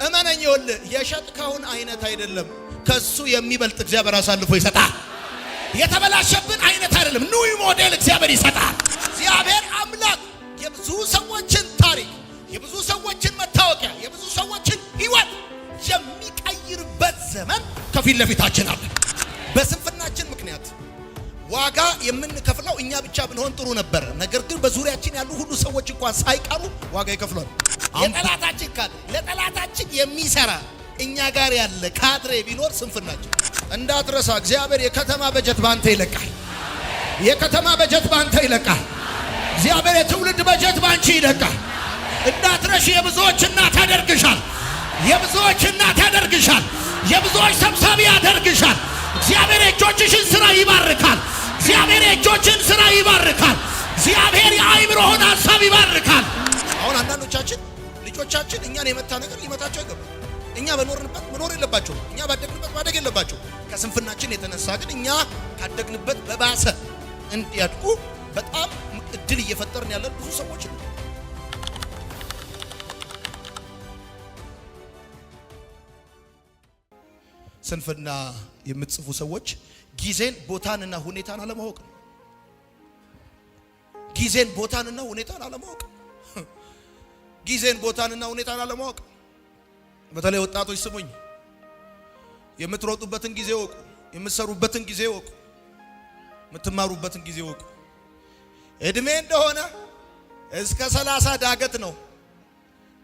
እመነኝ ይኸውልህ የሸጥከውን አይነት አይደለም ከሱ የሚበልጥ እግዚአብሔር አሳልፎ ይሰጣል። የተበላሸብን አይነት አይደለም ኒው ሞዴል እግዚአብሔር ይሰጣል። እግዚአብሔር አምላክ የብዙ ሰዎችን ታሪክ የብዙ ሰዎችን መታወቂያ የብዙ ሰዎችን ህይወት የሚቀይርበት ዘመን ከፊት ለፊታችን አለ። በስንፍናችን ምክንያት ዋጋ የምንከፍለው እኛ ብቻ ብንሆን ጥሩ ነበር። ነገር ግን በዙሪያችን ያሉ ሁሉ ሰዎች እንኳን ሳይቀሩ ዋጋ ይከፍላሉ። የጠላታችን ካድሬ ለጠላታችን የሚሰራ እኛ ጋር ያለ ካድሬ ቢኖር ስንፍናችን። እንዳትረሳ እግዚአብሔር የከተማ በጀት ባንተ ይለቃል። የከተማ በጀት ባንተ ይለቃል። እግዚአብሔር የትውልድ በጀት ባንቺ ይለቃል። እንዳትረሽ የብዙዎች እናት ያደርግሻል። የብዙዎች እናት ያደርግሻል። የብዙዎች ሰብሳቢ ያደርግሻል። እግዚአብሔር የእጆችሽን ስራ ይባርካል። እግዚአብሔር የእጆችን ስራ ይባርካል። እግዚአብሔር የአይምሮህን ሐሳብ ይባርካል። አሁን አንዳንዶቻችን ልጆቻችን እኛን የመታ ነገር ሊመታቸው አይገባም። እኛ በኖርንበት መኖር የለባቸው። እኛ ባደግንበት ማደግ የለባቸው። ከስንፍናችን የተነሳ ግን እኛ ካደግንበት በባሰ እንዲያድጉ በጣም እድል እየፈጠርን ያለን ብዙ ሰዎች ነው። ስንፍና የምትጽፉ ሰዎች ጊዜን ቦታንና ሁኔታን አለማወቅ ነው። ጊዜን ቦታንና ሁኔታን አለማወቅ ጊዜን ቦታንና ሁኔታን አለማወቅ። በተለይ ወጣቶች ስሙኝ፣ የምትሮጡበትን ጊዜ ወቁ፣ የምትሰሩበትን ጊዜ ወቁ፣ የምትማሩበትን ጊዜ ወቁ። እድሜ እንደሆነ እስከ 30 ዳገት ነው።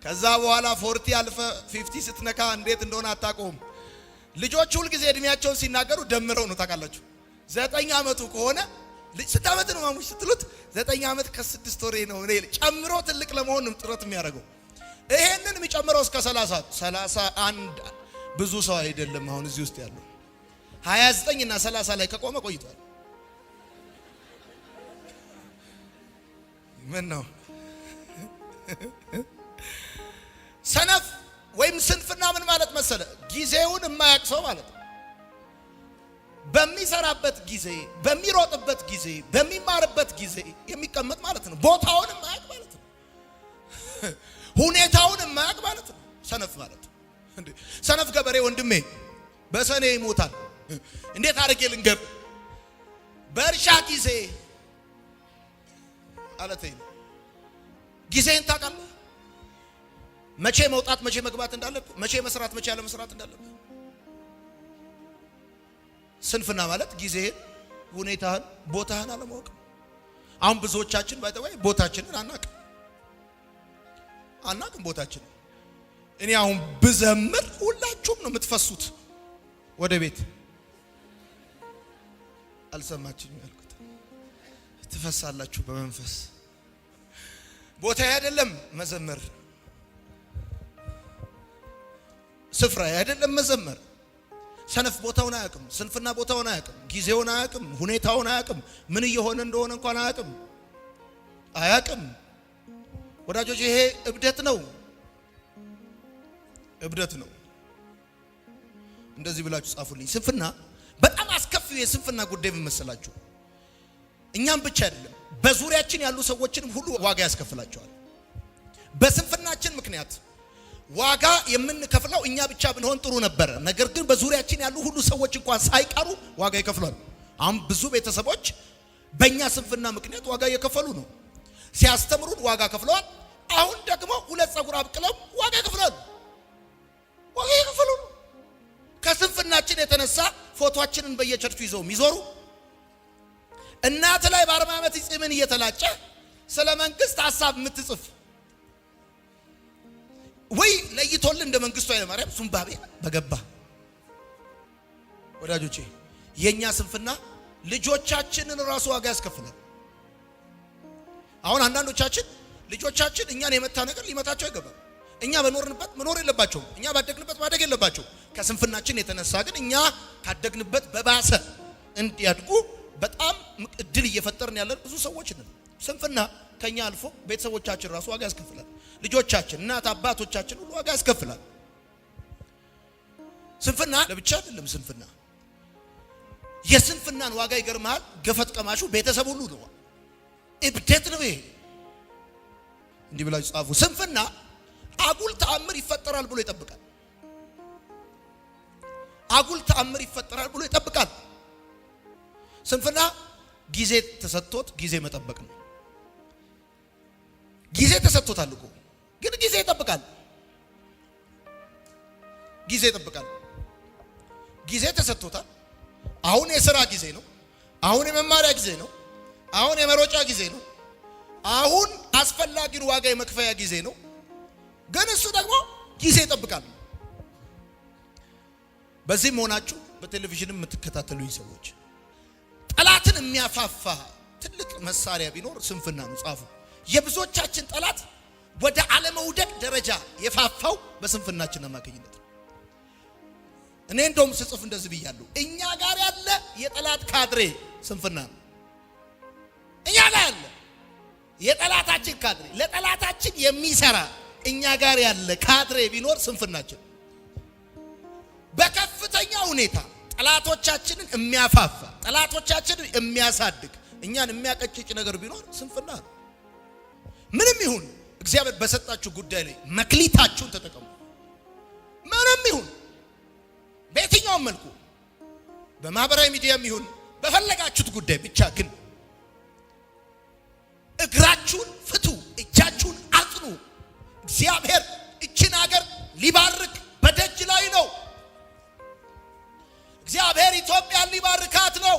ከዛ በኋላ 40 አልፈ 50 ስትነካ እንዴት እንደሆነ አታውቀውም። ልጆች ሁሉ ጊዜ እድሜያቸውን ሲናገሩ ደምረው ነው ታውቃላችሁ። 9 ዓመቱ ከሆነ ልጅ ስንት ዓመት ነው ማሙሽ ስትሉት 9 ዓመት ከ6 ወር ነው እኔ ጨምሮ ትልቅ ለመሆን ጥረት የሚያደርገው። ይሄንን የሚጨምረው እስከ 31 ብዙ ሰው አይደለም። አሁን እዚህ ውስጥ ያለው 29 እና 30 ላይ ከቆመ ቆይቷል። ምን ነው ሰነፍ ወይም ስንፍና ምን ማለት መሰለ? ጊዜውን የማያውቅ ሰው ማለት ነው። በሚሰራበት ጊዜ፣ በሚሮጥበት ጊዜ፣ በሚማርበት ጊዜ የሚቀመጥ ማለት ነው። ቦታውን የማያውቅ ማለት ነው። ሁኔታውን የማያውቅ ማለት ነው። ሰነፍ ማለት እንዴ! ሰነፍ ገበሬ ወንድሜ በሰኔ ይሞታል። እንዴት አድርጌ ልንገር? በእርሻ ጊዜ አለተኝ ጊዜን ታውቃለህ? መቼ መውጣት መቼ መግባት እንዳለብህ፣ መቼ መስራት መቼ ያለ መስራት እንዳለብህ። ስንፍና ማለት ጊዜህን፣ ሁኔታህን፣ ቦታህን አለማወቅ። አሁን ብዙዎቻችን ባይተወይ ቦታችንን አናቅም ቦታችንን። እኔ አሁን ብዘምር ሁላችሁም ነው የምትፈሱት ወደ ቤት። አልሰማችሁም ያልኩት? ትፈሳላችሁ በመንፈስ። ቦታዬ አይደለም መዘመር፣ ስፍራ አይደለም መዘመር። ሰነፍ ቦታውን አያውቅም። ስንፍና ቦታውን አያውቅም። ጊዜውን አያውቅም። ሁኔታውን አያውቅም። ምን እየሆነ እንደሆነ እንኳን አያውቅም። ወዳጆች ይሄ እብደት ነው። እንደዚህ ብላችሁ ጻፉልኝ። ስንፍና በጣም አስከፊው የስንፍና ጉዳይ ምን መሰላችሁ? እኛም ብቻ አይደለም በዙሪያችን ያሉ ሰዎችንም ሁሉ ዋጋ ያስከፍላቸዋል። በስንፍናችን ምክንያት ዋጋ የምንከፍለው እኛ ብቻ ብንሆን ጥሩ ነበር። ነገር ግን በዙሪያችን ያሉ ሁሉ ሰዎች እንኳን ሳይቀሩ ዋጋ ይከፍላሉ። አሁን ብዙ ቤተሰቦች በእኛ ስንፍና ምክንያት ዋጋ እየከፈሉ ነው። ሲያስተምሩን ዋጋ ከፍለዋል። አሁን ደግሞ ሁለት ፀጉር አብቅለው ዋጋ ይከፍላሉ። ዋጋ ይከፍሉ ነው። ከስንፍናችን የተነሳ ፎቶአችንን በየቸርቹ ይዘው የሚዞሩ እናት ላይ በ40 ዓመት ጺምን እየተላጨ ስለ መንግስት ሐሳብ የምትጽፍ ወይ ለይቶልን እንደ መንግስቱ ኃይለ ማርያም ሱምባቤ በገባ። ወዳጆቼ የኛ ስንፍና ልጆቻችንን ራሱ ዋጋ ያስከፍላል። አሁን አንዳንዶቻችን ልጆቻችን እኛን የመታ ነገር ሊመታቸው አይገባም። እኛ በኖርንበት መኖር የለባቸውም። እኛ ባደግንበት ማደግ የለባቸው። ከስንፍናችን የተነሳ ግን እኛ ካደግንበት በባሰ እንዲያድጉ በጣም እድል እየፈጠርን ያለን ብዙ ሰዎች ነን። ስንፍና ከኛ አልፎ ቤተሰቦቻችን ራሱ ዋጋ ያስከፍላል። ልጆቻችን፣ እናት አባቶቻችን ሁሉ ዋጋ ያስከፍላል። ስንፍና ለብቻ አይደለም። ስንፍና የስንፍናን ዋጋ ይገርማል። ገፈት ቀማሹ ቤተሰብ ሁሉ ነው። እብደት ነው ይሄ። እንዲህ ብላችሁ ጻፉ። ስንፍና አጉል ተአምር ይፈጠራል ብሎ ይጠብቃል። አጉል ተአምር ይፈጠራል ብሎ ይጠብቃል። ስንፍና ጊዜ ተሰጥቶት ጊዜ መጠበቅ ነው። ጊዜ ተሰጥቶታል እኮ ግን ጊዜ ይጠብቃል። ጊዜ ይጠብቃል። ጊዜ ተሰጥቶታል። አሁን የሥራ ጊዜ ነው። አሁን የመማሪያ ጊዜ ነው። አሁን የመሮጫ ጊዜ ነው። አሁን አስፈላጊውን ዋጋ የመክፈያ ጊዜ ነው። ግን እሱ ደግሞ ጊዜ ይጠብቃል። በዚህም ሆናችሁ በቴሌቪዥንም የምትከታተሉኝ ሰዎች ጠላትን የሚያፋፋ ትልቅ መሳሪያ ቢኖር ስንፍና ነው። ጻፉ። የብዙዎቻችን ጠላት ወደ አለመውደቅ ደረጃ የፋፋው በስንፍናችን አማካኝነት ነው። እኔ እንደውም ስጽፍ እንደዚህ ብያለሁ። እኛ ጋር ያለ የጠላት ካድሬ ስንፍና ነው። እኛ ጋር ያለ የጠላታችን ካድሬ ለጠላታችን የሚሰራ እኛ ጋር ያለ ካድሬ ቢኖር ስንፍናችን በከፍተኛ ሁኔታ ጠላቶቻችንን የሚያፋፋ ጠላቶቻችንን የሚያሳድግ እኛን የሚያቀጭጭ ነገር ቢኖር ስንፍና ነው። ምንም ይሁን እግዚአብሔር በሰጣችሁ ጉዳይ ላይ መክሊታችሁን ተጠቀሙ። ምንም ይሁን በየትኛውም መልኩ በማህበራዊ ሚዲያም ይሁን በፈለጋችሁት ጉዳይ ብቻ ግን እግራችሁን ፍቱ፣ እጃችሁን አጽኑ። እግዚአብሔር እችን ሀገር ሊባርክ በደጅ ላይ ነው። እግዚአብሔር ኢትዮጵያን ሊባርካት ነው።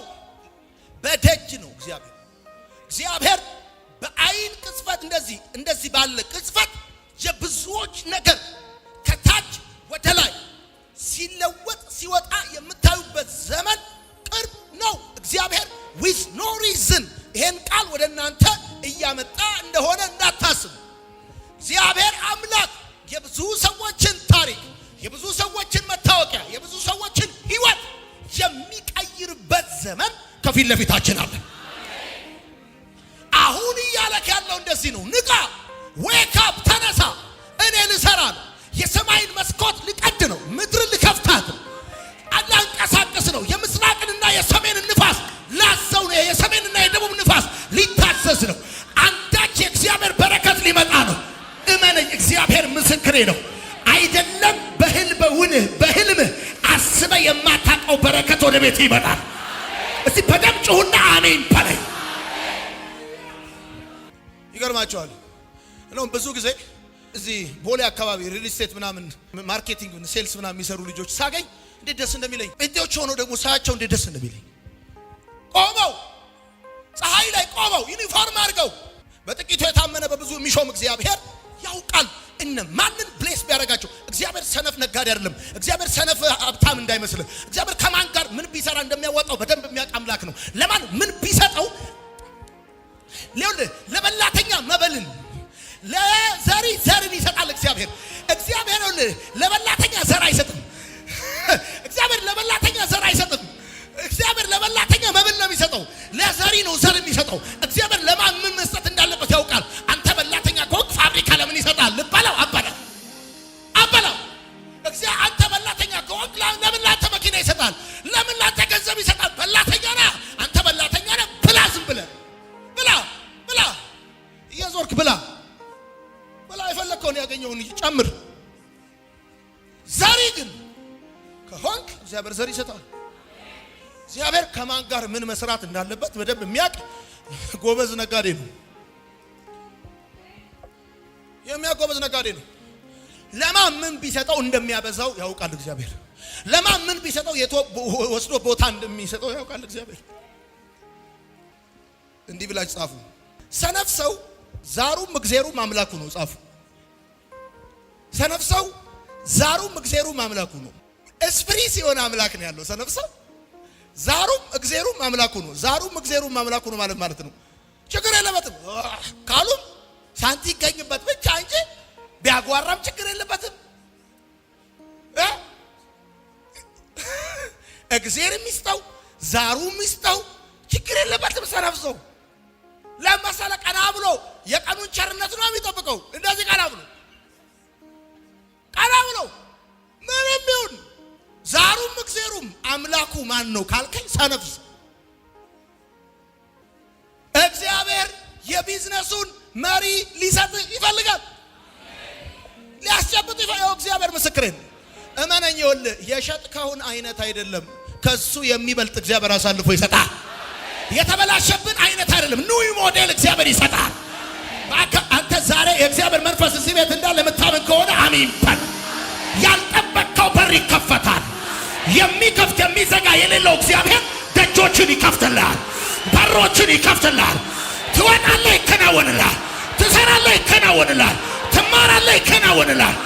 በደጅ ነው እግዚአብሔር በአይን ቅጽበት እንደዚህ ባለ ቅጽበት የብዙዎች ነገር ከታች ወደ ላይ ሲለወጥ ሲወጣ የምታዩበት ዘመን ቅርብ ነው። እግዚአብሔር with no reason ይሄን ቃል ወደ እናንተ እያመጣ እንደሆነ እንዳታስቡ። እግዚአብሔር አምላክ የብዙ ሰዎችን ታሪክ፣ የብዙ ሰዎችን መታወቂያ፣ የብዙ ሰዎችን ህይወት የሚቀይርበት ዘመን ከፊት ለፊታችን አለ። አሁን እያለክ ያለው እንደዚህ ነው። ንቃ፣ ዌክ አፕ፣ ተነሳ። እኔ ልሰራ ነው። የሰማይን መስኮት ልቀድ ነው። ምድርን ልከፍታት ነው። አላንቀሳቀስ ነው። የምስራቅንና የሰሜንን ንፋስ ላዘው ነው። የሰሜንና የደቡብ ንፋስ ሊታዘዝ ነው። አንዳች የእግዚአብሔር በረከት ሊመጣ ነው። እመነኝ፣ እግዚአብሔር ምስክሬ ነው። አይደለም በህልምህ አስበህ የማታውቀው በረከት ወደ ቤት ይመጣል። እስቲ በደም ጩሁና አሜን በለኝ። ይገርማቸዋል። ነው ብዙ ጊዜ እዚህ ቦሌ አካባቢ ሪል ስቴት ምናምን ማርኬቲንግ ሴልስ ምናምን የሚሰሩ ልጆች ሳገኝ እንዴት ደስ እንደሚለኝ፣ እንዴዎች ሆነው ደግሞ ሳያቸው እንዴት ደስ እንደሚለኝ፣ ቆመው ፀሐይ ላይ ቆመው ዩኒፎርም አድርገው በጥቂቱ የታመነ በብዙ የሚሾም እግዚአብሔር ያውቃል ማንን ብሌስ ቢያደርጋቸው። እግዚአብሔር ሰነፍ ነጋዴ አይደለም። እግዚአብሔር ሰነፍ ሀብታም እንዳይመስልህ። እግዚአብሔር ከማን ጋር ምን ቢሰራ እንደሚያወጣው በደንብ የሚያውቅ አምላክ ነው። ለማን ምን ቢሰጠው ለበላተኛ መበልን፣ ለዘሪ ዘርን ይሰጣል። እግዚአብሔር ለበላተኛ ዘር አይሰጥም። እግዚአብሔር ለበላተኛ ዘር አይሰጥም። እግዚአብሔር ለበላተኛ መብል ነው የሚሰጠው። ለዘሪ ነው ዘር የሚሰጠው። እግዚአብሔር ለማን ምን መስጠት እንዳለበት ያውቃል። አንተ በላተኛ ከሆንክ ፋብሪካ ለምን ይሰጣል? ልባላው አበላው። እግዚአብሔር አንተ በላተኛ ከሆንክ ለምን ላንተ መኪና ይሰጣል? ለምን ላንተ ገንዘብ ይሰጣል? በላተኛ ነህ አንተ፣ በላተኛ ነህ። ብላ፣ ዝም ብለህ ብላ፣ እየዞርክ ብላ፣ የፈለከውን ያገኘውን ጨምር። ዘሪ ግን ከሆንክ እግዚአብሔር ዘር ይሰጣል። እግዚአብሔር ከማን ጋር ምን መስራት እንዳለበት በደንብ የሚያውቅ ጎበዝ ነጋዴ ነው። ጎበዝ ነጋዴ ነው። ለማን ምን ቢሰጠው እንደሚያበዛው ያውቃል እግዚአብሔር። ለማን ምን ቢሰጠው ወስዶ ቦታ እንደሚሰጠው ያውቃል እግዚአብሔር። እንዲህ ብላችሁ ጻፉ። ሰነፍ ሰው ዛሩም እግዚአብሔሩም አምላኩ ነው። ጻፉ። ሰነፍ ሰው ዛሩም እግዚአብሔሩም አምላኩ ነው። እስፕሪስ የሆነ አምላክ ነው ያለው ሰነፍ ሰው። ዛሩም እግዚአብሔሩም አምላኩ ነው። ዛሩም እግዚአብሔሩም አምላኩ ነው ማለት ነው። ችግር የለበትም ካሉም ሳንቲ ይገኝበት ብቻ እንጂ ቢያጓራም ችግር የለበትም። እግዚአብሔር የሚስጠው ዛሩ የሚስጠው ችግር የለበትም። ሰነፍ ሰው ለመሰለ ቀና ብሎ የቀኑን ቸርነት ነው የሚጠብቀው። እንደዚህ ቀና ብሎ ምንም ይሁን ዛሩም እግዚአብሔሩም አምላኩ ማን ነው ካልከኝ ሰነፍ ሰው። እግዚአብሔር የቢዝነሱን መሪ ሊሰጥ ይፈልጋል። ሊያስጨብጥ ይፈው እግዚአብሔር ምስክሬን እመነኝ ይኸውልህ የሸጥከውን አይነት አይደለም ከሱ የሚበልጥ እግዚአብሔር አሳልፎ ይሰጣል የተበላሸብን አይነት አይደለም ኒው ሞዴል እግዚአብሔር ይሰጣል አንተ ዛሬ የእግዚአብሔር መንፈስ እዚህ ቤት እንዳለ የምታምን ከሆነ አሜን በል ያልጠበቅከው በር ይከፈታል የሚከፍት የሚዘጋ የሌለው እግዚአብሔር ደጆችን ይከፍትልሃል በሮችን ይከፍትልሃል ትወጣለህ ይከናወንልሃል ትሰራለህ ይከናወንልሃል ትማራለህ ይከናወንልሃል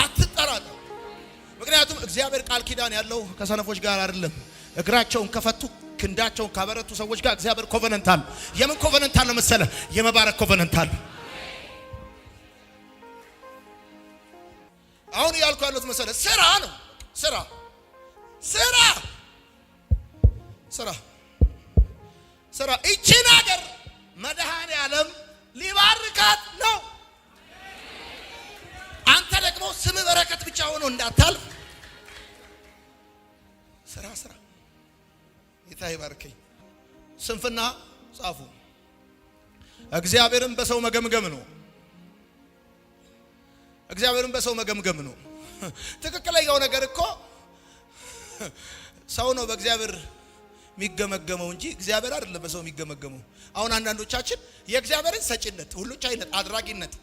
አትጠራጠር ምክንያቱም እግዚአብሔር ቃል ኪዳን ያለው ከሰነፎች ጋር አይደለም እግራቸውን ከፈቱ ክንዳቸውን ካበረቱ ሰዎች ጋር እግዚአብሔር ኮቨነንት አለ የምን ኮቨነንት አለ መሰለ የመባረክ ኮቨነንት አለ አሁን ያልኩ ያሉት መሰለ ስራ ነው ስራ እቺን ሀገር መድኃኔ ዓለም ሊባርካት ነው አንተ ደግሞ ስም በረከት ብቻ ሆኖ እንዳታልፍ ስራ ጌታ ይባርከኝ ስንፍና ጻፉ እግዚአብሔርን በሰው መገምገም ነው ትክክለኛው ነገር እኮ ሰው ነው በእግዚአብሔር የሚገመገመው እንጂ እግዚአብሔር አይደለም በሰው የሚገመገመው አሁን አንዳንዶቻችን የእግዚአብሔርን ሰጪነት ሁሉ ቻይነት አድራጊነት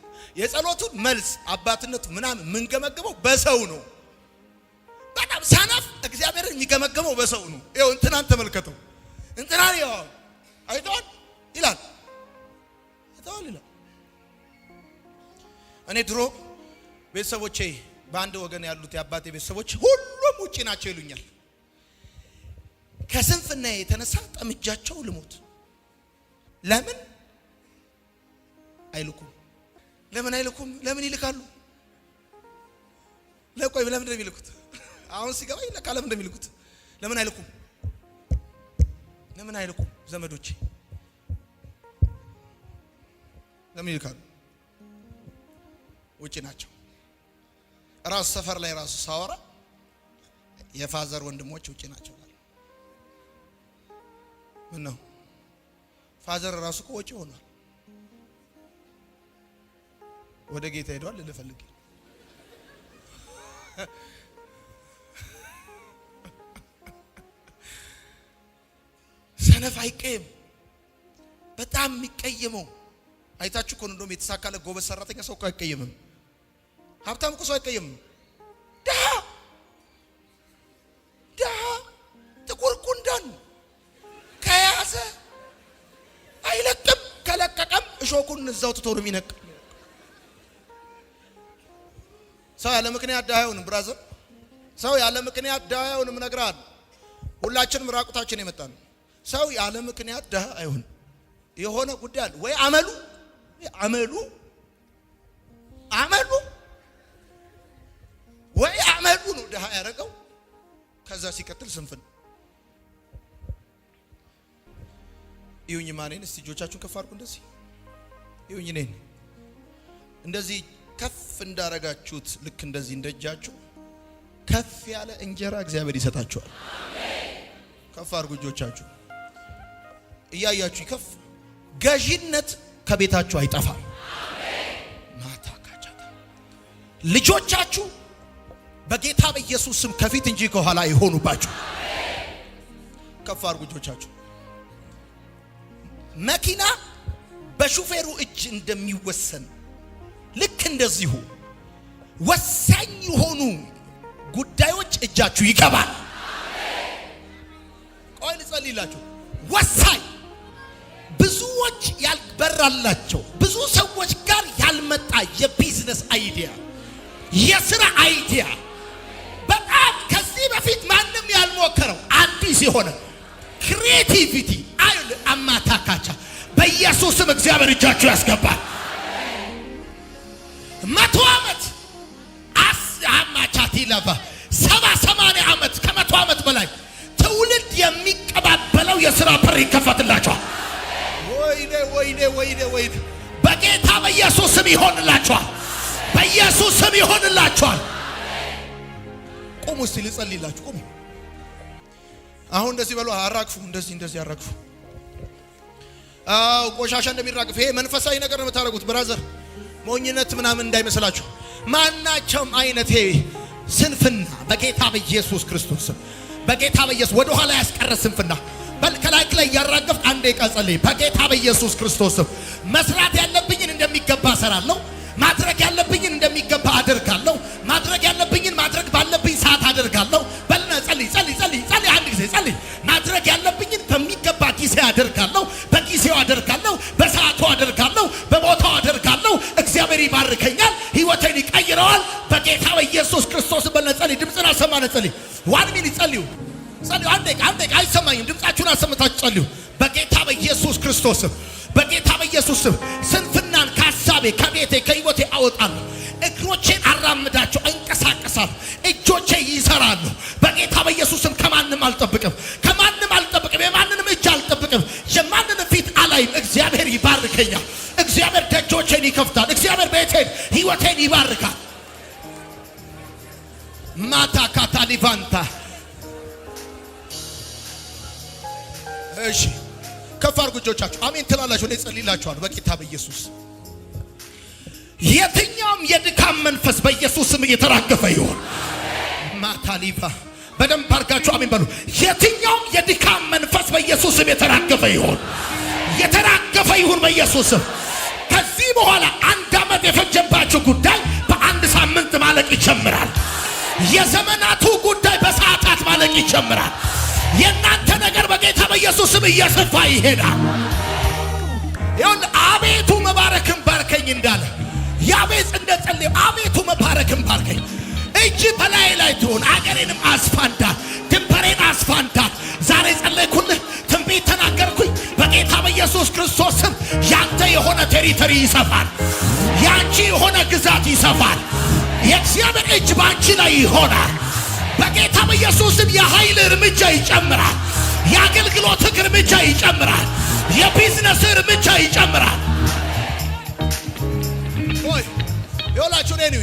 የጸሎቱን መልስ አባትነቱ ምናምን ምንገመገመው በሰው ነው በጣም ሰነፍ እግዚአብሔርን የሚገመገመው በሰው ነው ይኸው እንትናን ተመልከተው እንትናን ይኸው አይተዋል ይላል እኔ ድሮ ቤተሰቦቼ በአንድ ወገን ያሉት የአባቴ ቤተሰቦች ሁሉም ውጪ ናቸው ይሉኛል ከስንፍና የተነሳ ጠምጃቸው ልሞት ለምን አይልኩም ለምን ይልካሉ ለቆይ ለምን እንደሚልኩት አሁን ሲገባኝ ለካ ለምን እንደሚልኩት ለምን አይልኩም ዘመዶቼ ለምን ይልካሉ ውጪ ናቸው ራስ ሰፈር ላይ ራሱ ሳወራ የፋዘር ወንድሞች ውጪ ናቸው ምን ነው ፋዘር ራሱ እኮ ውጪ ሆኗል ወደ ጌታ ሄዷል ልፈልግ ሰነፍ አይቀየም በጣም የሚቀየመው አይታችሁ እኮ እንደውም የተሳካለ ጎበዝ ሰራተኛ ሰው እኮ አይቀየምም ሀብታም እኮ ሰው አይቀየምም ደሃ ጥቁር ጉንዳን ከያዘ አይለቅም ከለቀቀም እሾኩን እዛው ትቶ ነው የሚነቅ ሰው ያለ ምክንያት ደሃ አይሆንም ብራዘር ሰው ያለ ምክንያት ደሃ አይሆንም እነግርሃለሁ ሁላችንም ራቁታችን የመጣን ሰው ያለ ምክንያት ደሃ አይሆንም የሆነ ጉዳይ አለ ወይ አመሉ ወይ አመሉ ነው ደሃ ያደረገው ከዛ ሲቀጥል ስንፍና ይሁኝ ማኔን እስቲ እጆቻችሁን ከፍ አድርጉ እንደዚህ ይሁኝ ነኝ እንደዚህ ከፍ እንዳረጋችሁት ልክ እንደዚህ እንደጃችሁ ከፍ ያለ እንጀራ እግዚአብሔር ይሰጣችኋል አሜን ከፍ አድርጉ እጆቻችሁ እያያችሁ ከፍ ገዢነት ከቤታችሁ አይጠፋም አሜን ማታካቻታ ልጆቻችሁ በጌታ በኢየሱስ ስም ከፊት እንጂ ከኋላ ይሆኑባችሁ አሜን ከፍ አድርጉ እጆቻችሁ መኪና በሹፌሩ እጅ እንደሚወሰን ልክ እንደዚሁ ወሳኝ የሆኑ ጉዳዮች እጃችሁ ይገባል አሜን ቆይ ልጸልይላችሁ ወሳኝ ብዙዎች ያልበራላቸው ብዙ ሰዎች ጋር ያልመጣ የቢዝነስ አይዲያ የሥራ አይዲያ በጣም ከዚህ በፊት ማንም ያልሞከረው አዲስ የሆነ ክሪኤቲቪቲ አይል አማታካቻ በኢየሱስም እግዚአብሔር እጃችሁ ያስገባል 100 ዓመት አማቻቲ ለባ 70-80 ዓመት ከ100 ዓመት በላይ ትውልድ የሚቀባበለው የሥራ በር ይከፈትላችኋል ወይኔ በጌታ በኢየሱስ ስም ይሆንላችኋል በኢየሱስ ስም ይሆንላችኋል ቁሙ እስቲ ልጸልይላችሁ ቁሙ አሁን እንደዚህ በሉ አራግፉ እንደዚህ አራግፉ ቆሻሻ እንደሚራግፍ ይሄ መንፈሳዊ ነገር ነው የምታደርጉት ብራዘር። ሞኝነት ምናምን እንዳይመስላችሁ። ማናቸውም አይነት ስንፍና በጌታ በኢየሱስ ክርስቶስ በጌታ በኢየሱስ ወደ ኋላ ያስቀረ ስንፍና በልከላይ ላይ ያራገፍ አንዴ ቀጸልይ በጌታ በኢየሱስ ክርስቶስ መስራት ያለብኝን እንደሚገባ ሰራለሁ። ማድረግ ያለብኝን እንደሚገባ አደርጋለሁ። ማድረግ ያለብኝን ማድረግ ባለብኝ ሰዓት አደርጋለሁ። በልና ጸልይ ጸልይ ጸልይ ጸልይ አንድ ጊዜ ጸልይ። ማድረግ ያለብኝን በሚገባ ጊዜ አደርጋለሁ። በጊዜው አደርጋለሁ። በሰዓቱ አደርጋለሁ። በቦታው አደርጋለሁ። እግዚአብሔር ይባርከኛል። ህይወቴን ይቀይረዋል። በጌታ በኢየሱስ ክርስቶስ በልና ጸልይ። ድምጽና ሰማነ ጸልይ። 1 ሚኒት ጸልዩ ጸልዩ። አንዴ አይሰማኝም። ድምጻችሁን አሰምታችሁ ጸልዩ። በጌታ በኢየሱስ ክርስቶስ በጌታ በኢየሱስ ስንፍናን ከሐሳቤ ከቤቴ ከህይወቴ አወጣለሁ። እግሮቼን አራምዳቸው እንቀሳቀሳለሁ። እጆቼ ይሰራሉ። በጌታ በኢየሱስም ከማንም አልጠብቅም። የማንንም እጅ አልጠብቅም። የማንንም ፊት አላይም። እግዚአብሔር ይባርከኛል። እግዚአብሔር ደጆቼን ይከፍታል። እግዚአብሔር ቤቴን ህይወቴን ይባርካል። ማታ ካታሊቫንታ እሺ ከፍ አድርጉ እጆቻችሁ። አሜን ትላላችሁ። እኔ ጸልይላችኋለሁ በጌታ በኢየሱስ። የትኛውም የድካም መንፈስ በኢየሱስ ስም እየተራገፈ ይሁን። ማታሊቫ በደንብ አድርጋችሁ አሜን በሉ። የትኛውም የድካም መንፈስ በኢየሱስ ስም የተራገፈ ይሁን። የተራገፈ ይሁን በኢየሱስ ስም። ከዚህ በኋላ 1 ዓመት የፈጀባችሁ ጉዳይ በ1 ሳምንት ማለቅ ይጀምራል። የዘመናቱ ጉዳይ በሰዓታት ማለቅ ይጀምራል። የናንተ ነገር በጌታ በኢየሱስ ስም እየሰፋ ይሄዳል። ይሁን አቤቱ መባረክን ባርከኝ እንዳለ ያቤጽ እንደጸለየ አቤቱ መባረክን ባርከኝ። እጅ በላይ ላይ ትሆን። አገሬንም አስፋንዳ፣ ድንበሬን አስፋንዳ። ዛሬ ጸለይኩልህ፣ ትንቢት ተናገርኩኝ። በጌታ በኢየሱስ ክርስቶስ ስም ያንተ የሆነ ቴሪቶሪ ይሰፋል። ያንቺ የሆነ ግዛት ይሰፋል። የእግዚአብሔር እጅ ባንቺ ላይ ይሆናል። በጌታ በኢየሱስም የኃይል እርምጃ ይጨምራል። የአገልግሎት እርምጃ ይጨምራል። የቢዝነስ እርምጃ ይጨምራል። ወይ ይወላችሁ ነኝ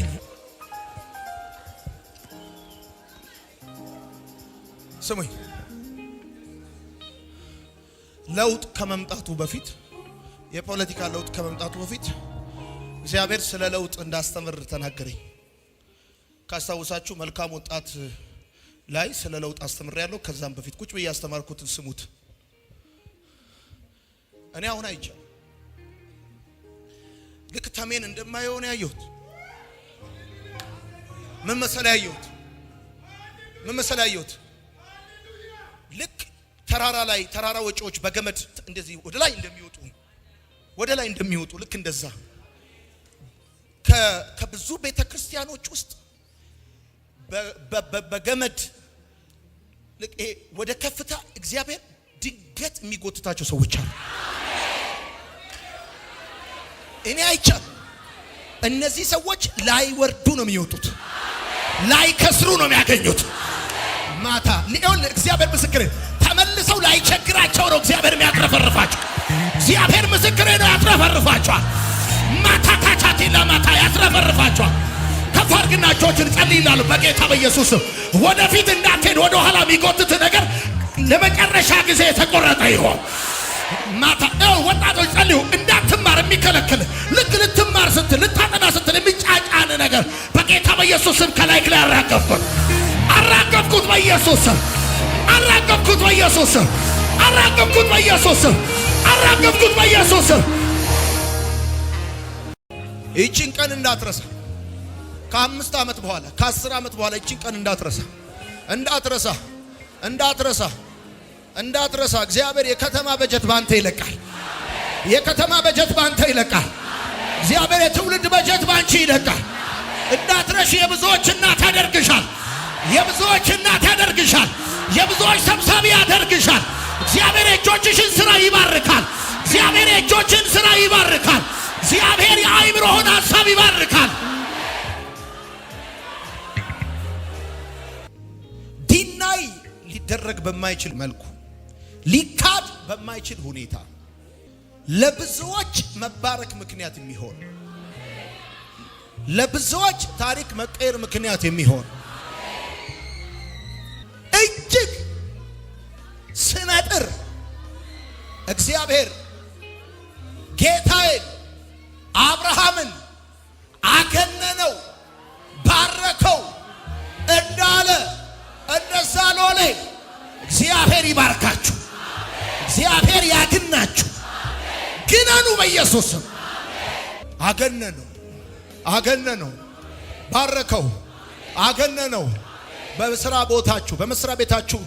ስሙኝ። ለውጥ ከመምጣቱ በፊት የፖለቲካ ለውጥ ከመምጣቱ በፊት እግዚአብሔር ስለ ለውጥ እንዳስተምር ተናገረኝ። ካስታውሳችሁ መልካም ወጣት ላይ ስለ ለውጥ አስተምሬያለሁ። ከዛም በፊት ቁጭ ብዬ ያስተማርኩትን ስሙት። እኔ አሁን አይቻል ልክ ተሜን እንደማይሆን ያየሁት ምን መሰለ ያየሁት ልክ ተራራ ወጪዎች በገመድ እንደዚህ ወደ ላይ እንደሚወጡ ልክ እንደዛ ከብዙ ቤተክርስቲያኖች ውስጥ በገመድ ወደ ከፍታ እግዚአብሔር ድንገት የሚጎትታቸው ሰዎች አሉ። እኔ አይቻል እነዚህ ሰዎች ላይ ወርዱ ነው የሚወጡት፣ ላይ ከስሩ ነው የሚያገኙት። ማታ ሊኦል እግዚአብሔር ምስክሬ ተመልሰው ላይ ቸግራቸው ነው እግዚአብሔር የሚያትረፈርፋቸው። እግዚአብሔር ምስክሬ ነው ያትረፈርፋቸዋል። ማታ ካቻቲ ለማታ ያትረፈርፋቸዋል። ከፋርግና ጆችን ጸልይላሉ በጌታ በኢየሱስ ወደፊት እንዳትሄድ ወደ ኋላ የሚጎትት ነገር ለመጨረሻ ጊዜ የተቆረጠ ይሆን። ማታ ወጣቶች ጸልዩ። እንዳትማር የሚከለክል ልክ ልትማር ስትል ልታጠና ስትል የሚጫጫን ነገር በጌታ በኢየሱስ ከላይ አራገፍኩት በኢየሱስ አራገፍኩት በኢየሱስ። ይህችን ቀን እንዳትረሳ። ከ5 ዓመት በኋላ ከ10 ዓመት በኋላ ይህችን ቀን እንዳትረሳ። እግዚአብሔር የከተማ በጀት ባንተ ይለቃል። እግዚአብሔር የትውልድ በጀት ባንቺ ይለቃል። እንዳትረሽ። የብዙዎች እናት ያደርግሻል። የብዙዎች ሰብሳቢ ያደርግሻል። እግዚአብሔር የእጆችሽን ስራ ይባርካል። እግዚአብሔር የአእምሮህን ሐሳብ ይባርካል። ዲናይ ሊደረግ በማይችል መልኩ ሊካድ በማይችል ሁኔታ ለብዙዎች መባረክ ምክንያት የሚሆን ለብዙዎች ታሪክ መቀየር ምክንያት የሚሆን እጅግ ስመጥር እግዚአብሔር በኢየሱስ ስም አገነነው፣ አገነነው፣ ባረከው፣ አገነነው። በስራ ቦታችሁ በመስሪያ ቤታችሁ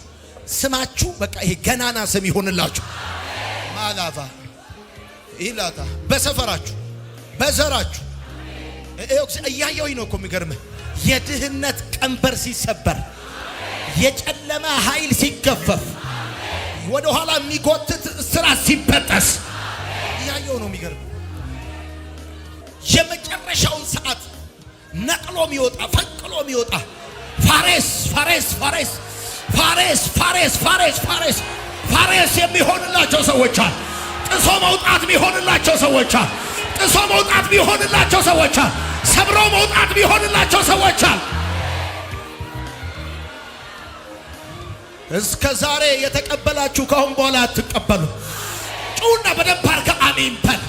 ስማችሁ በቃ ይሄ ገናና ስም ይሆንላችሁ። ማላፋ ኢላታ በሰፈራችሁ በዘራችሁ እያየሁኝ ነው እኮ የሚገርምህ የድህነት ቀንበር ሲሰበር የጨለማ ኃይል ሲገፈፍ ወደ ኋላ የሚጎትት ስራ ሲበጠስ እያየሁ ነው የሚገርምህ የመጨረሻውን ሰዓት ነቅሎ የሚወጣ ፈንቅሎ የሚወጣ ፋሬስ ፋሬስ ፋሬስ ፋሬስ ፋሬስ ፋሬስ ፋሬስ ፋሬስ የሚሆንላቸው ሰዎች አሉ። ጥሶ መውጣት የሚሆንላቸው ሰዎች አሉ። ጥሶ መውጣት የሚሆንላቸው ሰዎች አሉ። ሰብሮ መውጣት የሚሆንላቸው ሰዎች አሉ። እስከ ዛሬ የተቀበላችሁ ከአሁን በኋላ አትቀበሉ። ጩና በደንብ አድርገህ አሜን በል።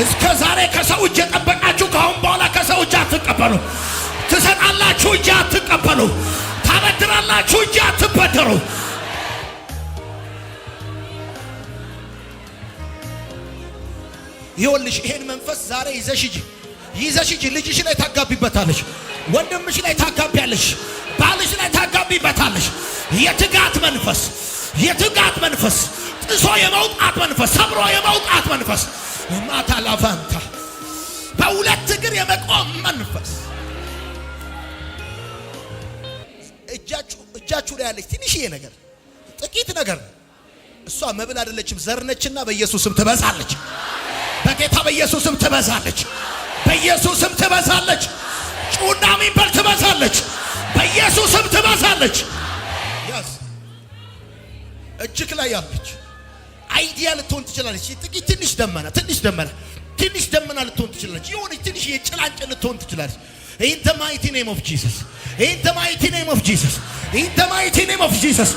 እስከ ዛሬ ከሰው እጅ የጠበቃችሁ ከአሁን በኋላ ከሰው እጅ አትቀበሉ። ትሰጣላችሁ እጅ አትቀበሉ። ታበድራላችሁ እጅ አትበድሩ። ይኸውልሽ ይሄን መንፈስ ዛሬ ይዘሽ ሂጂ። ልጅሽ ላይ ታጋቢበታለሽ፣ ወንድምሽ ላይ ታጋቢያለሽ፣ ባልሽ ላይ ታጋቢበታለሽ። የትጋት መንፈስ፣ ጥሶ የመውጣት መንፈስ፣ ሰብሮ የመውጣት መንፈስ፣ ማታ ላፋንታ በሁለት እግር የመቆም መንፈስ እጃችሁ ላይ ያለች ትንሽዬ ነገር ጥቂት ነገር እሷ መብል አይደለችም፣ ዘርነችና በኢየሱስም ትበዛለች። በጌታ በኢየሱስም ትበዛለች። በኢየሱስም ትበዛለች። ጩና ሚንበል ትበዛለች። በኢየሱስም ትበዛለች። ያስ እጅክ ላይ ያለች አይዲያ ልትሆን ትችላለች። ጥቂት ትንሽ ደመና ልትሆን ትችላለች። የሆነች ትንሽ የጭላንጭል ልትሆን ትችላለች። In the mighty name of Jesus. In the mighty name of Jesus. In the mighty name of Jesus.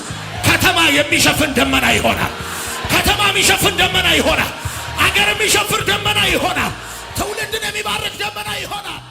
ከተማ የሚሸፍን ደመና ይሆናል። ከተማ የሚሸፍን ደመና ይሆናል። አገር የሚሸፍን ደመና ይሆናል። ትውልድን የሚባርክ ደመና ይሆናል።